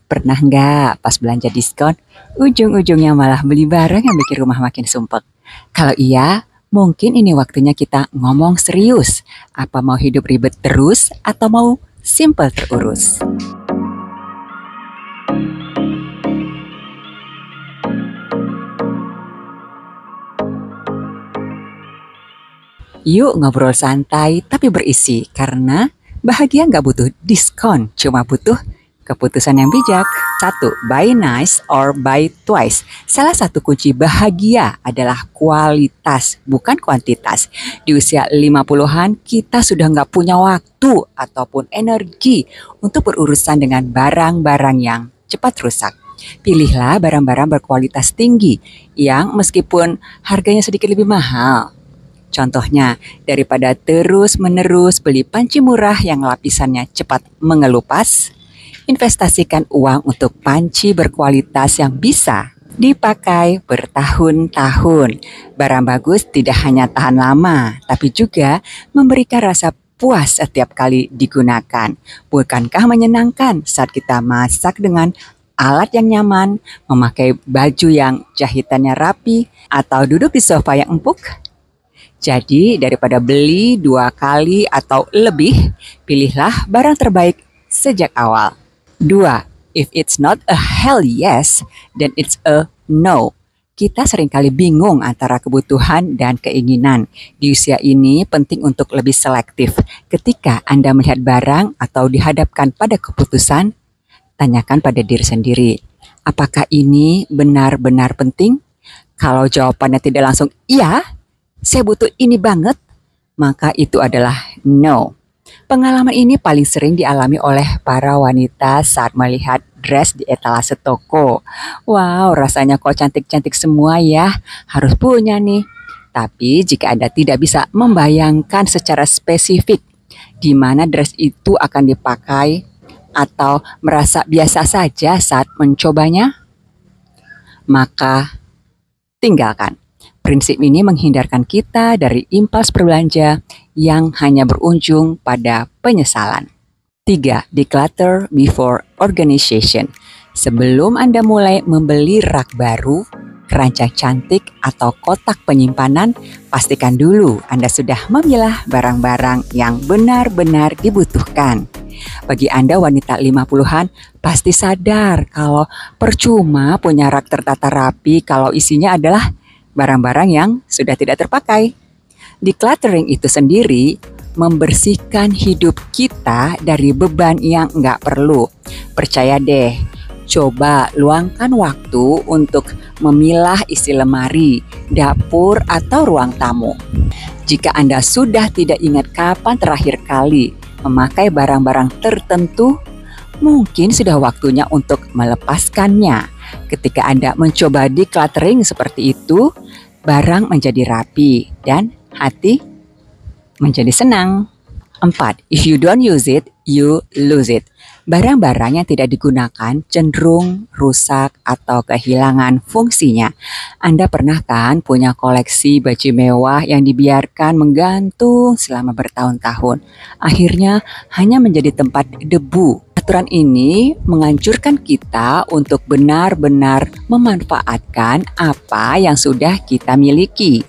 Pernah nggak pas belanja diskon, ujung-ujungnya malah beli barang yang bikin rumah makin sumpek? Kalau iya, mungkin ini waktunya kita ngomong serius. Apa mau hidup ribet terus atau mau simple terurus? Yuk ngobrol santai tapi berisi, karena bahagia nggak butuh diskon, cuma butuh keputusan yang bijak. Satu, buy nice or buy twice. Salah satu kunci bahagia adalah kualitas, bukan kuantitas. Di usia 50-an, kita sudah nggak punya waktu ataupun energi untuk berurusan dengan barang-barang yang cepat rusak. Pilihlah barang-barang berkualitas tinggi yang meskipun harganya sedikit lebih mahal. Contohnya, daripada terus-menerus beli panci murah yang lapisannya cepat mengelupas, investasikan uang untuk panci berkualitas yang bisa dipakai bertahun-tahun. Barang bagus tidak hanya tahan lama, tapi juga memberikan rasa puas setiap kali digunakan. Bukankah menyenangkan saat kita masak dengan alat yang nyaman, memakai baju yang jahitannya rapi, atau duduk di sofa yang empuk? Jadi daripada beli 2 kali atau lebih, pilihlah barang terbaik sejak awal. 2. If it's not a hell yes, then it's a no. Kita seringkali bingung antara kebutuhan dan keinginan. Di usia ini penting untuk lebih selektif. Ketika Anda melihat barang atau dihadapkan pada keputusan, tanyakan pada diri sendiri, apakah ini benar-benar penting? Kalau jawabannya tidak langsung iya, saya butuh ini banget, maka itu adalah no. Pengalaman ini paling sering dialami oleh para wanita saat melihat dress di etalase toko. Wow, rasanya kok cantik-cantik semua ya, harus punya nih. Tapi jika Anda tidak bisa membayangkan secara spesifik di mana dress itu akan dipakai atau merasa biasa saja saat mencobanya, maka tinggalkan. Prinsip ini menghindarkan kita dari impuls berbelanja yang hanya berujung pada penyesalan. 3. Declutter before organization. Sebelum Anda mulai membeli rak baru, keranjang cantik, atau kotak penyimpanan, pastikan dulu Anda sudah memilah barang-barang yang benar-benar dibutuhkan. Bagi Anda wanita 50-an, pasti sadar kalau percuma punya rak tertata rapi kalau isinya adalah barang-barang yang sudah tidak terpakai. Decluttering itu sendiri membersihkan hidup kita dari beban yang nggak perlu. Percaya deh, coba luangkan waktu untuk memilah isi lemari, dapur, atau ruang tamu. Jika Anda sudah tidak ingat kapan terakhir kali memakai barang-barang tertentu, mungkin sudah waktunya untuk melepaskannya. Ketika Anda mencoba decluttering seperti itu, barang menjadi rapi dan hati menjadi senang. 4. If you don't use it, you lose it. Barang-barang yang tidak digunakan cenderung rusak atau kehilangan fungsinya. Anda pernah kan punya koleksi baju mewah yang dibiarkan menggantung selama bertahun-tahun. Akhirnya hanya menjadi tempat debu. Aturan ini menganjurkan kita untuk benar-benar memanfaatkan apa yang sudah kita miliki.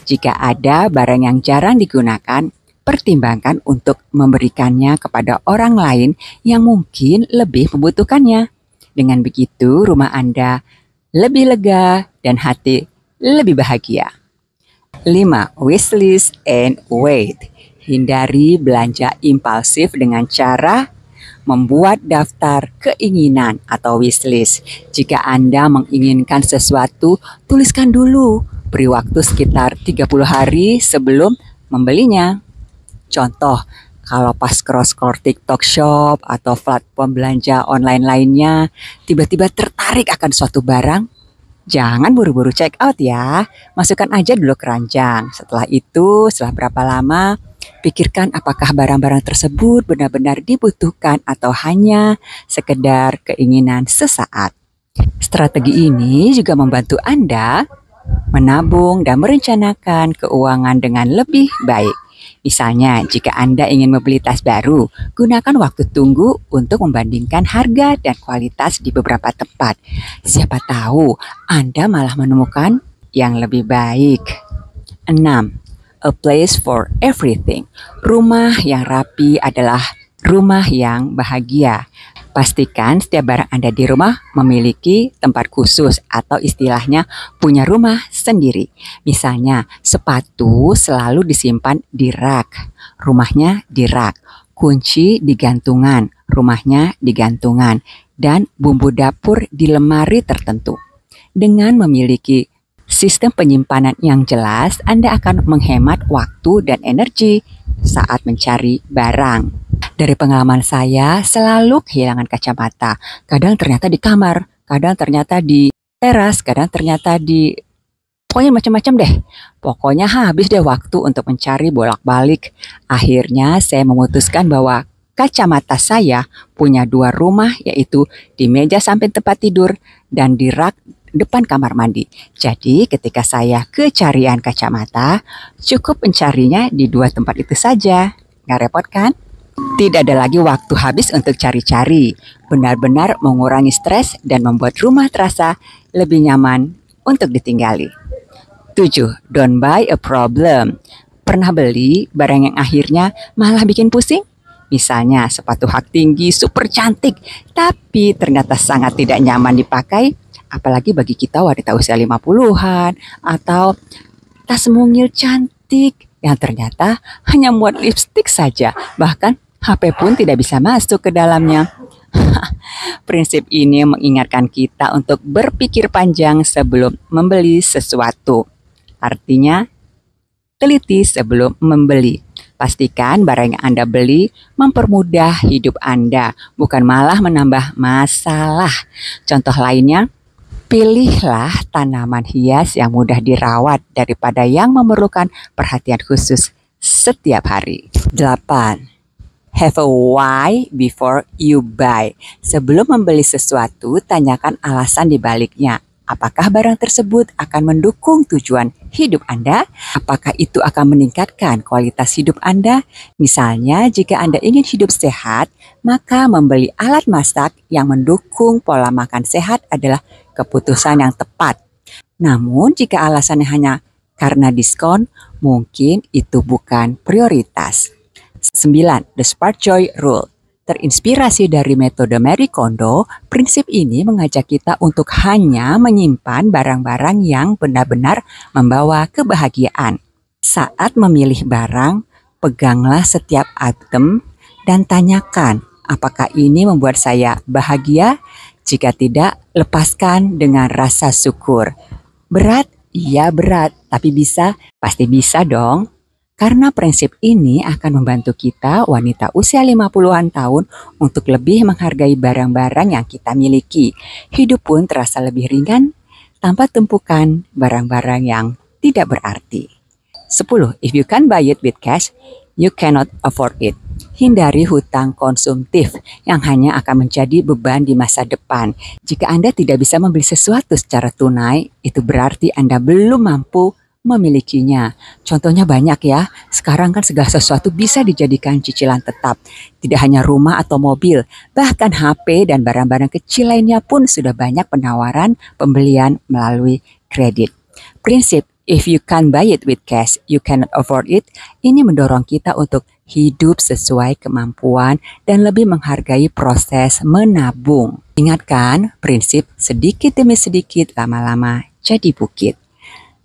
Jika ada barang yang jarang digunakan, pertimbangkan untuk memberikannya kepada orang lain yang mungkin lebih membutuhkannya. Dengan begitu, rumah Anda lebih lega dan hati lebih bahagia. 5. Wishlist and wait. Hindari belanja impulsif dengan cara membuat daftar keinginan atau wishlist. Jika Anda menginginkan sesuatu, tuliskan dulu. Beri waktu sekitar 30 hari sebelum membelinya. Contoh, kalau pas scroll-scroll TikTok Shop atau platform belanja online lainnya, tiba-tiba tertarik akan suatu barang, jangan buru-buru check out ya. Masukkan aja dulu keranjang. Setelah itu, setelah berapa lama, pikirkan apakah barang-barang tersebut benar-benar dibutuhkan atau hanya sekedar keinginan sesaat. Strategi ini juga membantu Anda menabung dan merencanakan keuangan dengan lebih baik. Misalnya, jika Anda ingin membeli tas baru, gunakan waktu tunggu untuk membandingkan harga dan kualitas di beberapa tempat. Siapa tahu Anda malah menemukan yang lebih baik. 6. A place for everything. Rumah yang rapi adalah rumah yang bahagia. Pastikan setiap barang Anda di rumah memiliki tempat khusus atau istilahnya punya rumah sendiri. Misalnya, sepatu selalu disimpan di rak, rumahnya di rak. Kunci di gantungan, rumahnya di gantungan. Dan bumbu dapur di lemari tertentu. Dengan memiliki sistem penyimpanan yang jelas, Anda akan menghemat waktu dan energi saat mencari barang. Dari pengalaman saya, selalu kehilangan kacamata. Kadang ternyata di kamar, kadang ternyata di teras, kadang ternyata di... Pokoknya macam-macam deh. Pokoknya habis deh waktu untuk mencari bolak-balik. Akhirnya saya memutuskan bahwa kacamata saya punya 2 rumah, yaitu di meja samping tempat tidur dan di rak depan kamar mandi. Jadi ketika saya kecarian kacamata, cukup mencarinya di 2 tempat itu saja. Nggak repot kan? Tidak ada lagi waktu habis untuk cari-cari. Benar-benar mengurangi stres dan membuat rumah terasa lebih nyaman untuk ditinggali. 7. Don't buy a problem. Pernah beli barang yang akhirnya malah bikin pusing? Misalnya sepatu hak tinggi super cantik, tapi ternyata sangat tidak nyaman dipakai, apalagi bagi kita wanita usia 50-an, atau tas mungil cantik yang ternyata hanya muat lipstik saja, bahkan HP pun tidak bisa masuk ke dalamnya. Prinsip ini mengingatkan kita untuk berpikir panjang sebelum membeli sesuatu. Artinya, teliti sebelum membeli. Pastikan barang yang Anda beli mempermudah hidup Anda, bukan malah menambah masalah. Contoh lainnya, pilihlah tanaman hias yang mudah dirawat daripada yang memerlukan perhatian khusus setiap hari. 8. Have a why before you buy. Sebelum membeli sesuatu, tanyakan alasan di baliknya. Apakah barang tersebut akan mendukung tujuan hidup Anda? Apakah itu akan meningkatkan kualitas hidup Anda? Misalnya, jika Anda ingin hidup sehat, maka membeli alat masak yang mendukung pola makan sehat adalah keputusan yang tepat. Namun, jika alasannya hanya karena diskon, mungkin itu bukan prioritas. 9. The Spark Joy Rule. Terinspirasi dari metode Marie Kondo, prinsip ini mengajak kita untuk hanya menyimpan barang-barang yang benar-benar membawa kebahagiaan. Saat memilih barang, peganglah setiap item dan tanyakan, apakah ini membuat saya bahagia? Jika tidak, lepaskan dengan rasa syukur. Berat? Iya berat, tapi bisa? Pasti bisa dong. Karena prinsip ini akan membantu kita wanita usia 50-an tahun untuk lebih menghargai barang-barang yang kita miliki. Hidup pun terasa lebih ringan tanpa tumpukan barang-barang yang tidak berarti. 10. If you can't buy it with cash, you cannot afford it. Hindari hutang konsumtif yang hanya akan menjadi beban di masa depan. Jika Anda tidak bisa membeli sesuatu secara tunai, itu berarti Anda belum mampu memilikinya. Contohnya banyak ya, sekarang kan segala sesuatu bisa dijadikan cicilan tetap. Tidak hanya rumah atau mobil, bahkan HP dan barang-barang kecil lainnya pun sudah banyak penawaran pembelian melalui kredit. Prinsip, if you can't buy it with cash, you cannot afford it, ini mendorong kita untuk hidup sesuai kemampuan dan lebih menghargai proses menabung. Ingatkan, prinsip sedikit demi sedikit lama-lama jadi bukit.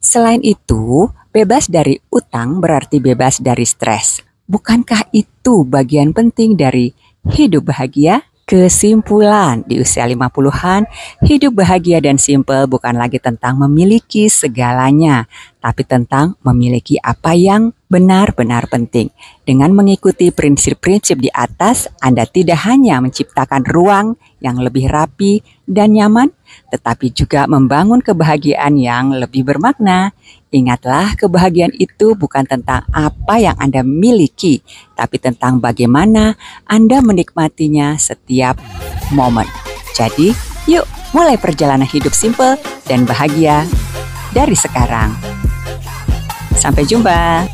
Selain itu, bebas dari utang berarti bebas dari stres. Bukankah itu bagian penting dari hidup bahagia? Kesimpulan, di usia 50-an, hidup bahagia dan simpel bukan lagi tentang memiliki segalanya, tapi tentang memiliki apa yang benar-benar penting. Dengan mengikuti prinsip-prinsip di atas, Anda tidak hanya menciptakan ruang yang lebih rapi dan nyaman, tetapi juga membangun kebahagiaan yang lebih bermakna. Ingatlah, kebahagiaan itu bukan tentang apa yang Anda miliki, tapi tentang bagaimana Anda menikmatinya setiap momen. Jadi, yuk mulai perjalanan hidup simpel dan bahagia dari sekarang. Sampai jumpa.